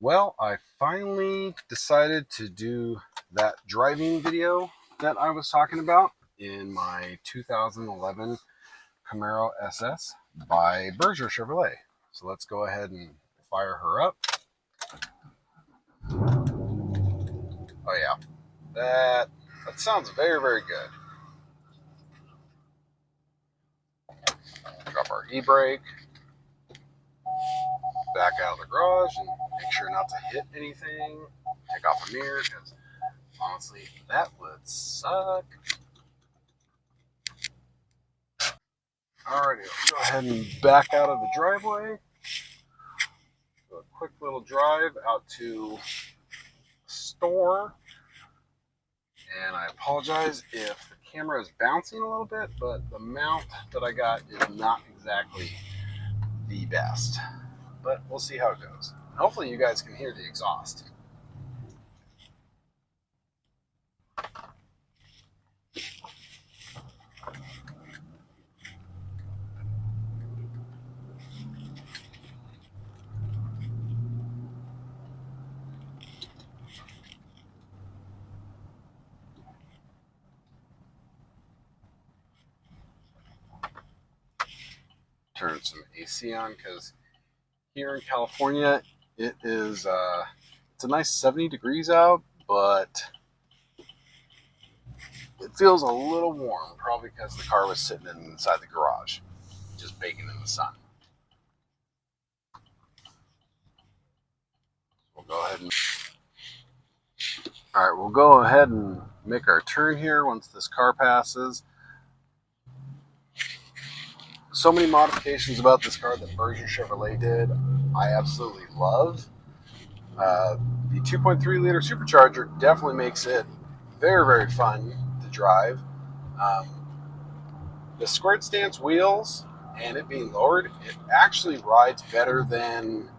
Well, I finally decided to do that driving video that I was talking about in my 2011 Camaro SS by Berger Chevrolet. So let's go ahead and fire her up. Oh yeah, that sounds very, very good. Drop our e-brake, back out of the garage and make sure not to hit anything. Take off a mirror because honestly, that would suck. Alrighty, let's go ahead and back out of the driveway. Do a quick little drive out to the store. And I apologize if the camera is bouncing a little bit, but the mount that I got is not exactly the best. But we'll see how it goes. Hopefully you guys can hear the exhaust. Turn some AC on because here in California it is it's a nice 70 degrees out, but it feels a little warm, probably because the car was sitting inside the garage, just baking in the sun. We'll go ahead and make our turn here once this car passes. So many modifications about this car that Berger Chevrolet did, I absolutely love. The 2.3 liter supercharger definitely makes it very, very fun to drive. The squared stance wheels and it being lowered, it actually rides better than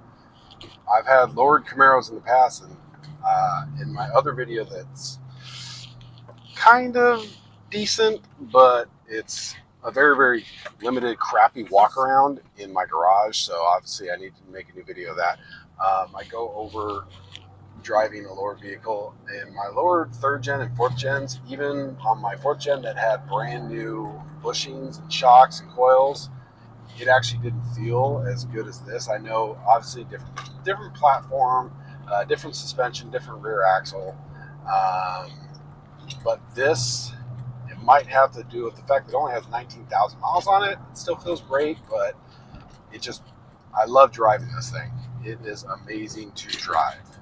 I've had lowered Camaros in the past. And in my other video that's kind of decent, but it's a very, very limited, crappy walk around in my garage. So obviously I need to make a new video of that. I go over driving a lowered vehicle in my lowered third gen and fourth gens, even on my fourth gen that had brand new bushings and shocks and coils. It actually didn't feel as good as this. I know obviously different platform, different suspension, different rear axle. But this, it might have to do with the fact that it only has 19,000 miles on it. It still feels great, but I love driving this thing. It is amazing to drive.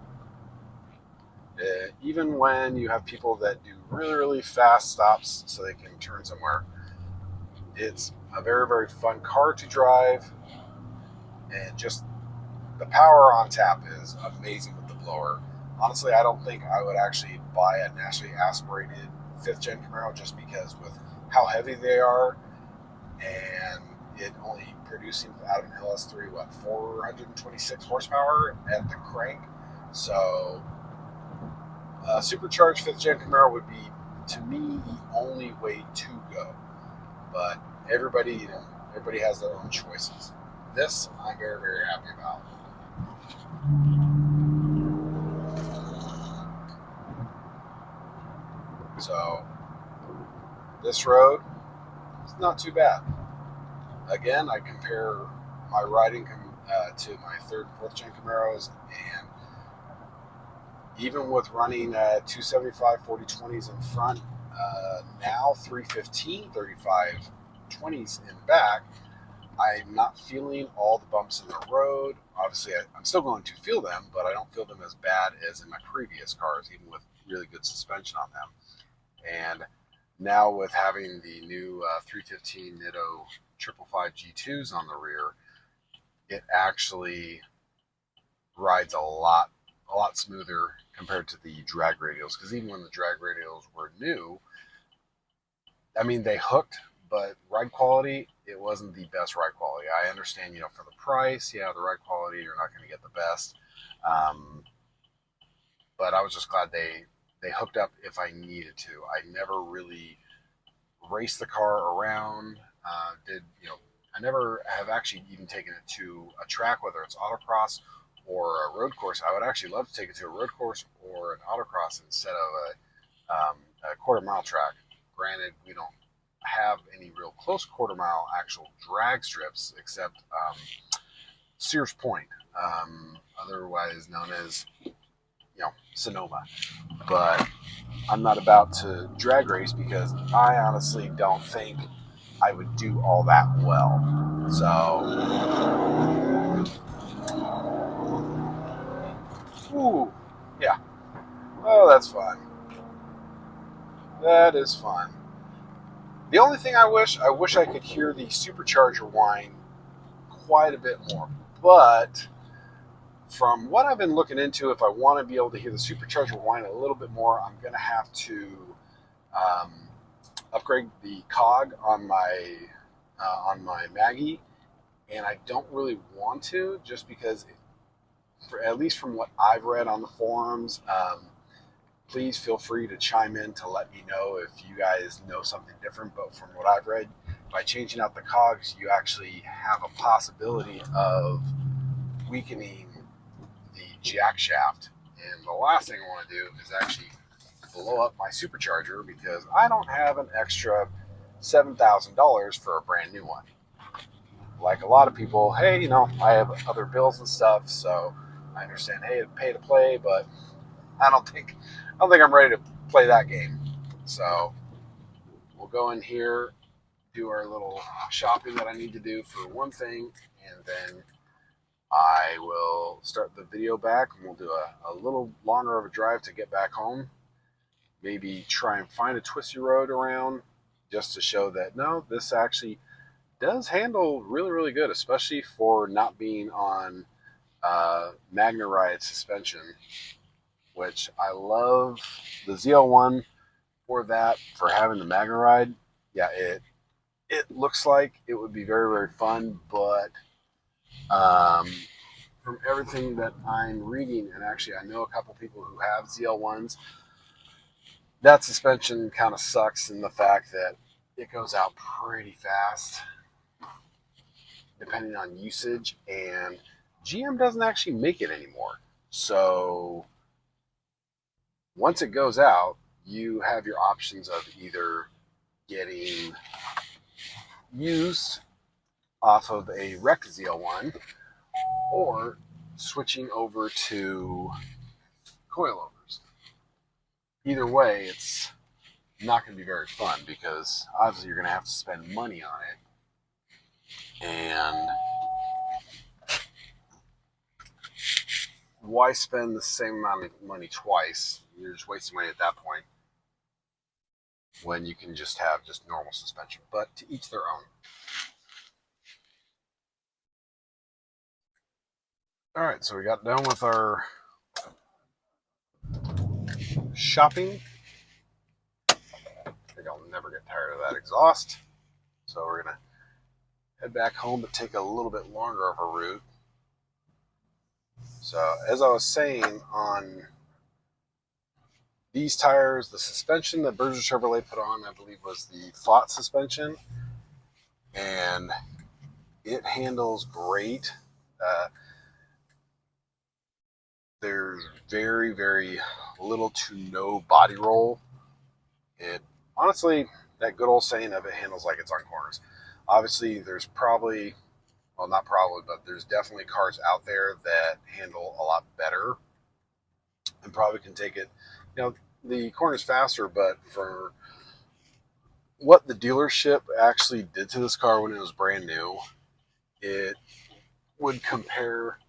Even when you have people that do really, really fast stops so they can turn somewhere, it's a very, very fun car to drive. And just the power on tap is amazing with the blower. Honestly, I don't think I would actually buy a naturally aspirated 5th gen Camaro just because with how heavy they are and it only producing out of an LS3, 426 horsepower at the crank. So a supercharged 5th gen Camaro would be, to me, the only way to go. But everybody has their own choices. This, I'm very, very happy about. So this road is not too bad. Again, I compare my riding to my 3rd and 4th gen Camaros, and even with running 275 40/20s in front, now 315 35 20s in back, I'm not feeling all the bumps in the road. Obviously, I'm still going to feel them, but I don't feel them as bad as in my previous cars, even with really good suspension on them. And now with having the new 315 Nitto 555 G2s on the rear, it actually rides a lot smoother compared to the drag radials. Because even when the drag radials were new, I mean, they hooked, but ride quality, it wasn't the best ride quality. I understand, for the price, yeah, the ride quality, you're not going to get the best. But I was just glad they hooked up if I needed to. I never really raced the car around. I never have actually even taken it to a track, whether it's autocross or a road course, I would actually love to take it to a road course or an autocross instead of a quarter-mile track. Granted, we don't have any real close quarter-mile actual drag strips except Sears Point, otherwise known as Sonoma. But I'm not about to drag race because I honestly don't think I would do all that well. So, ooh, yeah. Oh, that's fun. That is fun. The only thing I wish I could hear the supercharger whine quite a bit more. But from what I've been looking into, if I want to be able to hear the supercharger whine a little bit more, I'm going to have to um, upgrade the cog on my Maggie, and I don't really want to, just because, at least from what I've read on the forums, please feel free to chime in to let me know if you guys know something different. But from what I've read, by changing out the cogs, you actually have a possibility of weakening the jack shaft. And the last thing I want to do is actually blow up my supercharger, because I don't have an extra $7,000 for a brand new one. Like a lot of people, hey, I have other bills and stuff, so I understand, hey, pay to play, but I don't think I'm ready to play that game. So we'll go in here, do our little shopping that I need to do for one thing, and then I will start the video back, and we'll do a little longer of a drive to get back home. Maybe try and find a twisty road around, just to show that, no, this actually does handle really, really good, especially for not being on Magna-Ride suspension, which I love the ZL1 for that, for having the Magna-Ride. Yeah, it looks like it would be very, very fun, but from everything that I'm reading, and actually I know a couple people who have ZL1s, that suspension kind of sucks in the fact that it goes out pretty fast depending on usage, and GM doesn't actually make it anymore. So once it goes out, you have your options of either getting used off of a wrecked ZL1 or switching over to coilovers. Either way, it's not going to be very fun, because obviously you're going to have to spend money on it. And why spend the same amount of money twice? You're just wasting money at that point, when you can just have just normal suspension. But to each their own. All right, so we got done with our shopping. I think I'll never get tired of that exhaust. So we're going to head back home, but take a little bit longer of a route. So as I was saying, on these tires, the suspension that Berger Chevrolet put on, I believe, was the FOT suspension, and it handles great. There's very, very little to no body roll. It honestly, that good old saying of it handles like it's on corners. Obviously, there's probably, well, not probably, but there's definitely cars out there that handle a lot better and probably can take it, the corners faster. But for what the dealership actually did to this car when it was brand new, it would compare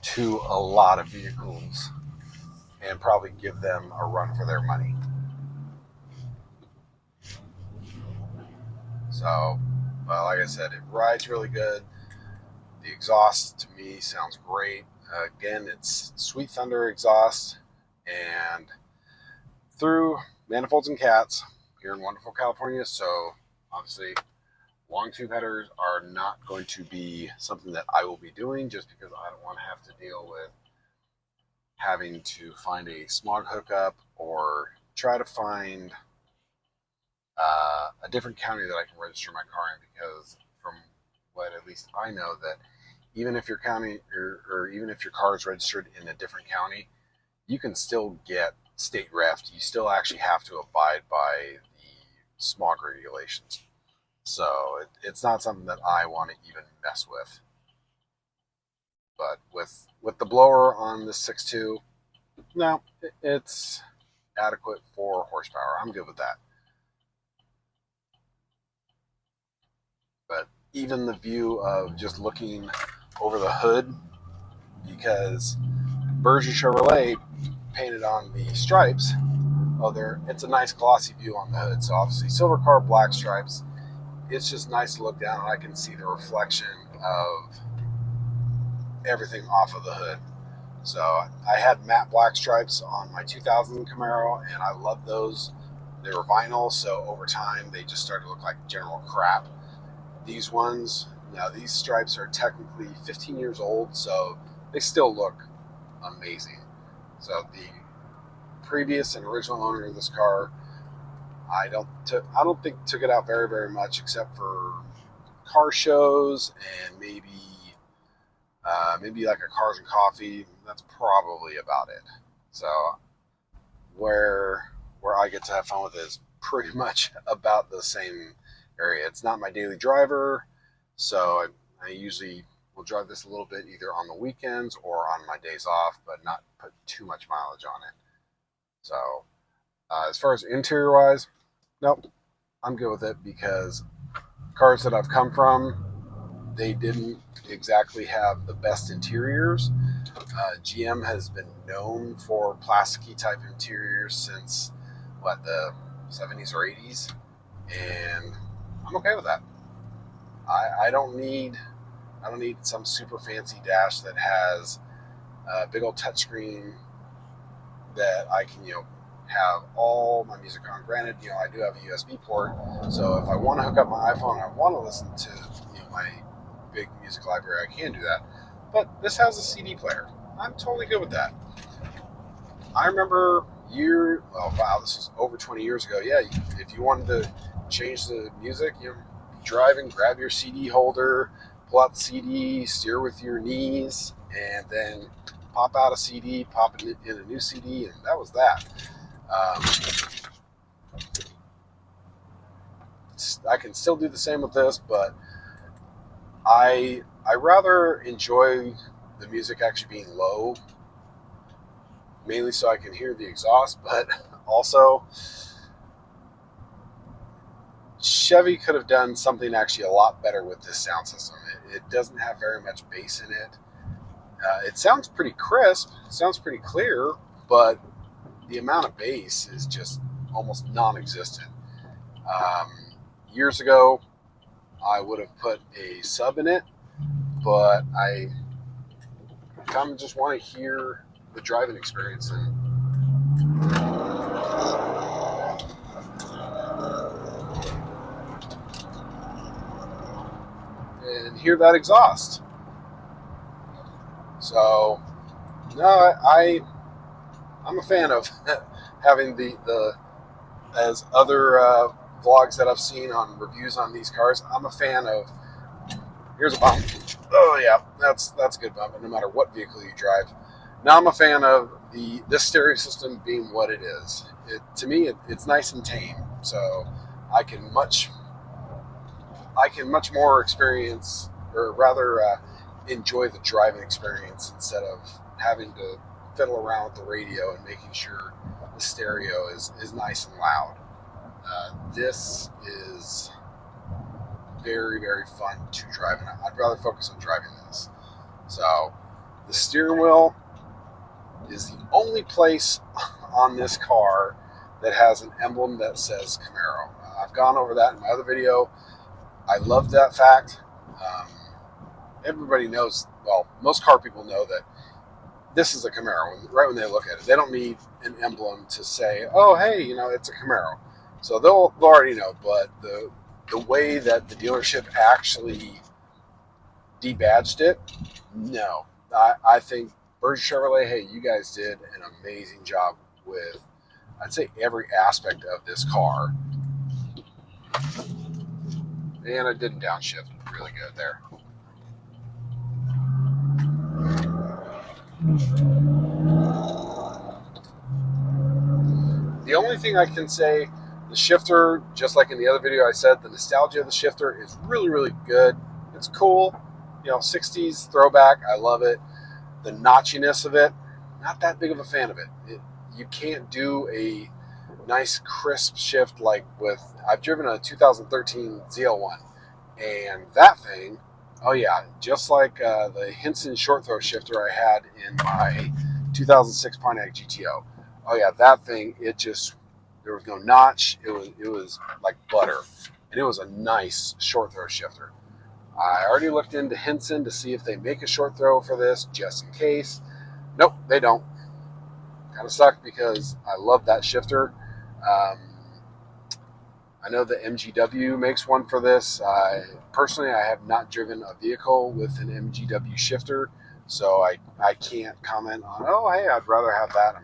to a lot of vehicles and probably give them a run for their money. So, like I said, it rides really good. The exhaust, to me, sounds great. Again, it's Sweet Thunder exhaust, and through Manifolds and Cats here in wonderful California. So obviously, long tube headers are not going to be something that I will be doing, just because I don't want to have to deal with having to find a smog hookup or try to find a different county that I can register my car in, because from what at least I know, that even if your county or even if your car is registered in a different county, you can still get state reft. You still actually have to abide by the smog regulations. So it's not something that I want to even mess with. But with the blower on the 6.2, no, it's adequate for horsepower. I'm good with that. But even the view of just looking over the hood, because Berger Chevrolet painted on the stripes, it's a nice glossy view on the hood. So obviously silver car, black stripes. It's just nice to look down and I can see the reflection of everything off of the hood. So I had matte black stripes on my 2000 Camaro, and I loved those. They were vinyl, so over time they just started to look like general crap. These ones, now these stripes are technically 15 years old, so they still look amazing. So the previous and original owner of this car, I don't think took it out very much, except for car shows and maybe like a Cars and Coffee. That's probably about it. So where I get to have fun with it is pretty much about the same area. It's not my daily driver, so I usually will drive this a little bit either on the weekends or on my days off, but not put too much mileage on it. So as far as interior wise, nope, I'm good with it, because cars that I've come from, they didn't exactly have the best interiors. GM has been known for plasticky type interiors since the 70s or 80s, and I'm okay with that. I don't need some super fancy dash that has a big old touchscreen that I can have all my music on. Granted, I do have a USB port, so if I want to hook up my iPhone and I want to listen to my big music library, I can do that. But this has a CD player. I'm totally good with that. I remember this was over 20 years ago. Yeah, if you wanted to change the music, drive and grab your CD holder, pull out the CD, steer with your knees, and then pop out a CD, pop it in a new CD, and that was that. I can still do the same with this, but I rather enjoy the music actually being low, mainly so I can hear the exhaust, but also Chevy could have done something actually a lot better with this sound system. It doesn't have very much bass in it. It sounds pretty crisp, it sounds pretty clear, but the amount of bass is just almost non-existent. Years ago, I would have put a sub in it, but I kind of just want to hear the driving experience and hear that exhaust. So, no, I'm a fan of having the as other vlogs that I've seen on reviews on these cars. I'm a fan of, here's a bump. Oh yeah, that's a good bump, no matter what vehicle you drive. Now I'm a fan of this stereo system being what it is. To me, it's nice and tame, so I can much more experience, or rather enjoy the driving experience, instead of having to fiddle around with the radio and making sure the stereo is nice and loud. This is very fun to drive, and I'd rather focus on driving this. So the steering wheel is the only place on this car that has an emblem that says Camaro. I've gone over that in my other video. I love that fact. Everybody knows, well, most car people know that this is a Camaro right when they look at it. They don't need an emblem to say, oh, hey, it's a Camaro. So they'll already know, but the way that the dealership actually debadged it, no. I think Berger Chevrolet, hey, you guys did an amazing job with, I'd say, every aspect of this car. And I didn't downshift really good there. The only thing I can say, the shifter, just like in the other video I said, the nostalgia of the shifter is really, really good. It's cool. You know, 60s throwback. I love it. The notchiness of it, not that big of a fan of it. You can't do a nice crisp shift like with, I've driven a 2013 ZL1, and that thing, oh yeah, just like the Hinson short throw shifter I had in my 2006 Pontiac GTO. Oh yeah, that thing, it just, there was no notch. It was like butter, and it was a nice short throw shifter. I already looked into Hinson to see if they make a short throw for this, just in case. Nope, they don't. Kind of sucked because I love that shifter. Um, I know that MGW makes one for this. Personally, I have not driven a vehicle with an MGW shifter, so I can't comment on, oh, hey, I'd rather have that.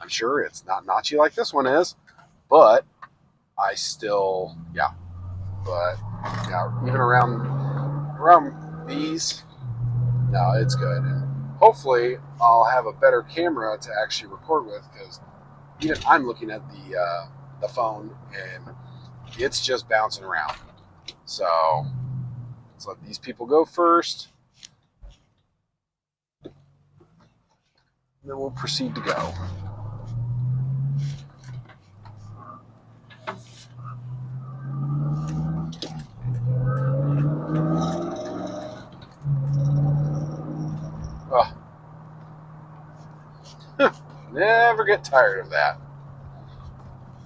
I'm sure it's not notchy like this one is, but I still, yeah. But yeah, even around these, no, it's good. And hopefully, I'll have a better camera to actually record with, because even I'm looking at the phone and it's just bouncing around. So let's let these people go first, and then we'll proceed to go. Oh, never get tired of that.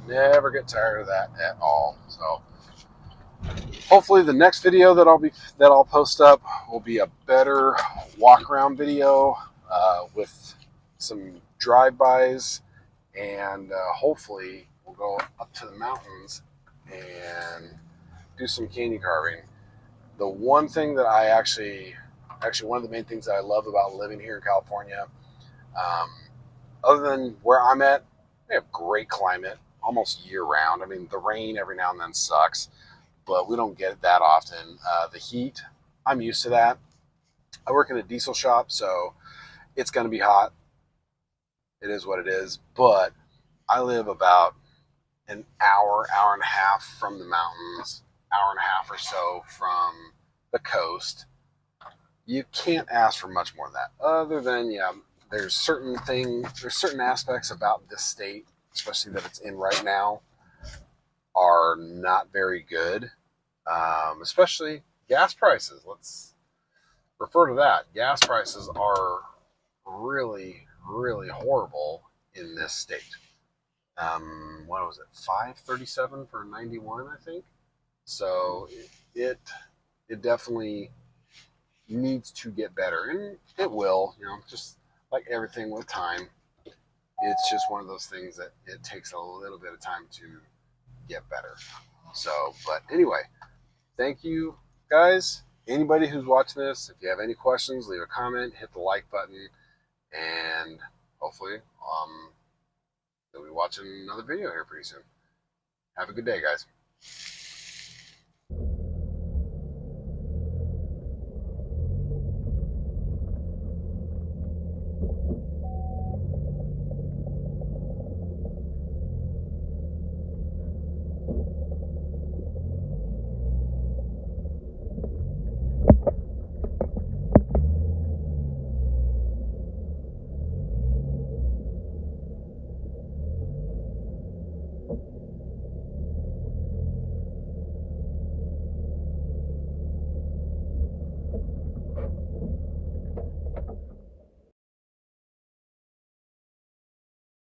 Never get tired of that at all. So hopefully the next video that I'll post up will be a better walk around video with some drive-bys, and hopefully we'll go up to the mountains and do some candy carving. The one thing that I actually one of the main things that I love about living here in California, um, other than where I'm at, we have great climate almost year round. I mean, the rain every now and then sucks, but we don't get it that often. The heat, I'm used to that. I work in a diesel shop, so it's going to be hot. It is what it is. But I live about an hour and a half from the mountains, hour and a half or so from the coast. You can't ask for much more than that. Other than, yeah, there's certain aspects about this state, especially that it's in right now, are not very good. Especially gas prices. Let's refer to that. Gas prices are really, really horrible in this state. What was it? $5.37 for 91, I think. So it definitely needs to get better, and it will. You know, just like everything with time, it's just one of those things that it takes a little bit of time to get better. So, but anyway, thank you guys. Anybody who's watching this, if you have any questions, leave a comment, hit the like button, and hopefully you'll be watching another video here pretty soon. Have a good day, guys.